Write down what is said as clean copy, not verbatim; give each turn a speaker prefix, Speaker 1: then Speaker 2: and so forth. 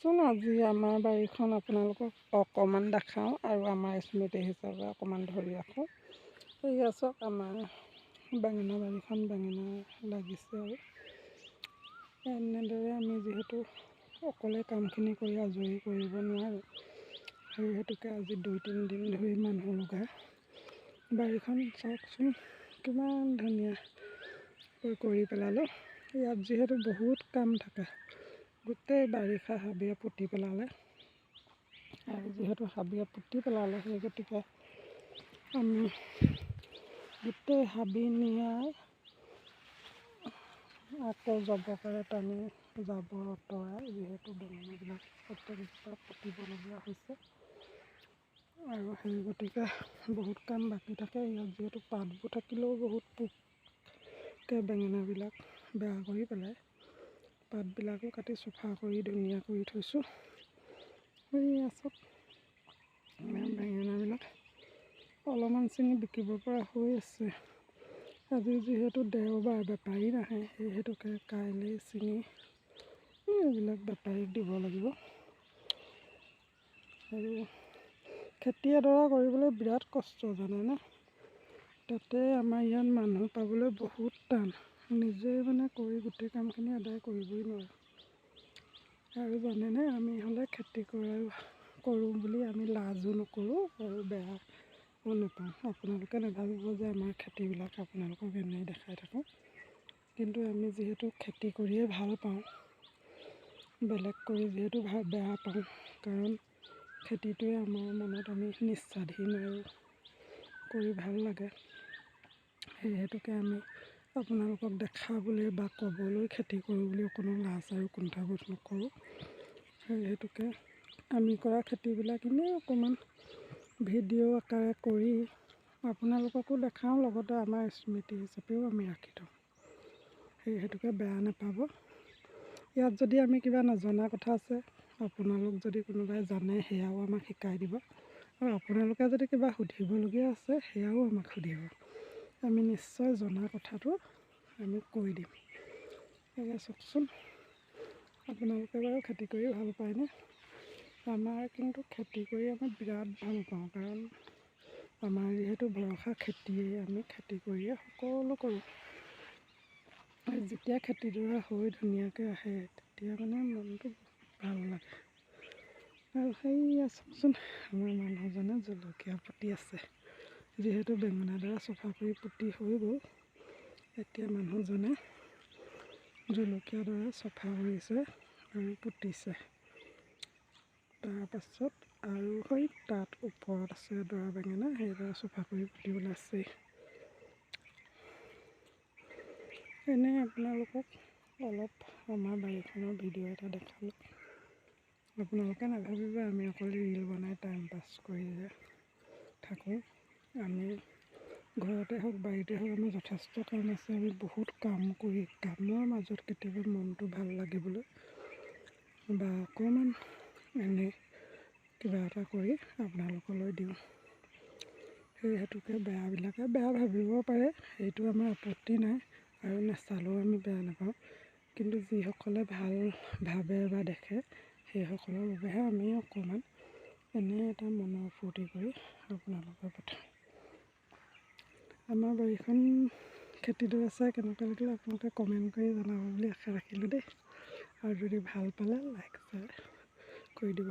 Speaker 1: চাওকচোন আজি আমাৰ বাৰীখন আপোনালোকক অকণমান দেখাওঁ আৰু আমাৰ স্মৃতি হিচাপে অকণমান ধৰি ৰাখোঁ। এয়া চাওক আমাৰ বেঙেনা বাৰীখন বেঙেনা লাগিছে আৰু এনেদৰে আমি যিহেতু অকলে কামখিনি কৰি আজৰি কৰিব নোৱাৰোঁ, সেই হেতুকে আজি 2-3 দিন ধৰি মানুহ লগাই বাৰীখন চাওকচোন কিমান ধুনীয়াকৈ কৰি পেলালোঁ। ইয়াত যিহেতু বহুত কাম থাকে, গোটেই বাৰিষা হাবিয়ে পুতি পেলালে আৰু যিহেতু হাবিয়ে পুতি পেলালে সেই গতিকে আমি গোটেই হাবি নিয়াই আকৌ জবকাৰে টানি জাবৰ অঁতৰাই যিহেতু বেঙেনাবিলাক প্ৰত্যেকজোপা পুতিবলগীয়া হৈছে আৰু সেই গতিকে বহুত কাম বাকী থাকে। ইয়াত যিহেতু পাতবোৰ থাকিলেও বহুত পোকে বেঙেনাবিলাক বেয়া কৰি পেলায়। পাতবিলাকো কাটি চফা কৰি ধুনীয়া কৰি থৈছোঁ। সেয়া চাওক বেঙেনাবিলাক অলপমান ছিঙি বিকিব পৰা হৈ আছে। আজি যিহেতু দেওবাৰ, বেপাৰী নাহে, সেই হেতুকে কাইলৈ ছিঙি এইবিলাক বেপাৰীক দিব লাগিব। আৰু খেতি এডৰা কৰিবলৈ বিৰাট কষ্ট জানেনে। তাতে আমাৰ ইয়াত মানুহ পাবলৈ বহুত টান। নিজে কৰি গোটেই কামখিনি আদায় কৰিবই নোৱাৰোঁ। আৰু জানেনে, আমি হ'লে খেতি কৰোঁ বুলি আমি লাজো নকৰোঁ আৰু বেয়াও নাপাওঁ। আপোনালোকে নাভাবিব যে আমাৰ খেতিবিলাক আপোনালোকক এনেই দেখাই থাকোঁ, কিন্তু আমি যিহেতু খেতি কৰিয়ে ভাল পাওঁ, বেলেগ কৰি যিহেতু বেয়া পাওঁ, কাৰণ খেতিটোৱে আমাৰ মনত আমি নিস্বাধীন আৰু কৰি ভাল লাগে। সেই হেতুকে আমি আপোনালোকক দেখাবলৈ বা ক'বলৈ খেতি কৰোঁ বুলি কোনো লাজ আৰু কুণ্ঠাবোধ নকৰোঁ। সেই হেতুকে আমি কৰা খেতিবিলাক এনেই অকণমান ভিডিঅ' আকাৰে কৰি আপোনালোককো দেখাওঁ, লগতে আমাৰ স্মৃতি হিচাপেও আমি ৰাখি থওঁ। সেই হেতুকে বেয়া নাপাব। ইয়াত যদি আমি কিবা নজনা কথা আছে, আপোনালোক যদি কোনোবাই জানে সেয়াও আমাক শিকাই দিব, আৰু আপোনালোকে যদি কিবা সুধিবলগীয়া আছে সেয়াও আমাক সুধিব। আমি নিশ্চয় জনা কথাটো আমি কৈ দিম। এয়া চাওকচোন, আপোনালোকে বাৰু খেতি কৰি ভাল পায়নে? আমাৰ কিন্তু খেতি কৰি আমি বিৰাট ভাল পাওঁ, কাৰণ আমাৰ যিহেতু ভৰসা খেতিয়ে, আমি খেতি কৰিয়ে সকলো কৰোঁ। আৰু যেতিয়া খেতিডৰা হৈ ধুনীয়াকৈ আহে তেতিয়া মনটো ভাল লাগে। আৰু সেয়া চাওকচোন, আমাৰ মানুহজনে জলকীয়া পুতি আছে। যিহেতু বেঙেনাডৰা চফা কৰি পুতি হৈ গ'ল, এতিয়া মানুহজনে জলকীয়াডৰা চফা কৰিছে আৰু পুতিছে। তাৰপাছত আৰু সেই তাত ওপৰত আছে এডৰা বেঙেনা, সেইডৰা চফা কৰি পুতিবলৈ আছেই। এনেই আপোনালোকক অলপ আমাৰ বাৰীখনৰ ভিডিঅ' এটা দেখালোঁ। আপোনালোকে নাভাবিব আমি অকল ৰীল বনাই টাইম পাছ কৰি যে থাকোঁ। আমি ঘৰতে হওক বাৰীতে হওক, আমি যথেষ্ট কাম আছে। আমি বহুত কাম কৰি কামৰ মাজত কেতিয়াবা মনটো ভাল লাগিবলৈ বা অকণমান এনেই কিবা এটা কৰি আপোনালোকলৈ দিওঁ। সেই হেতুকে বেয়াবিলাকে বেয়া ভাবিব পাৰে, সেইটো আমাৰ আপত্তি নাই, আৰু নেচালেও আমি বেয়া নাপাওঁ। কিন্তু যিসকলে ভাল ভাবে বা দেখে, সেইসকলৰ বাবেহে আমি অকণমান এনেই এটা মনৰ ফূৰ্তি কৰি আপোনালোকৰ পঠাওঁ। আমাৰ বাৰীখন খেতিডৰা চাই কেনেকুৱা লাগিলে আপোনালোকে কমেণ্ট কৰি জনাব বুলি আশা ৰাখিলোঁ দেই। আৰু যদি ভাল পালে লাইক শ্বেয়াৰ কৰি দিব।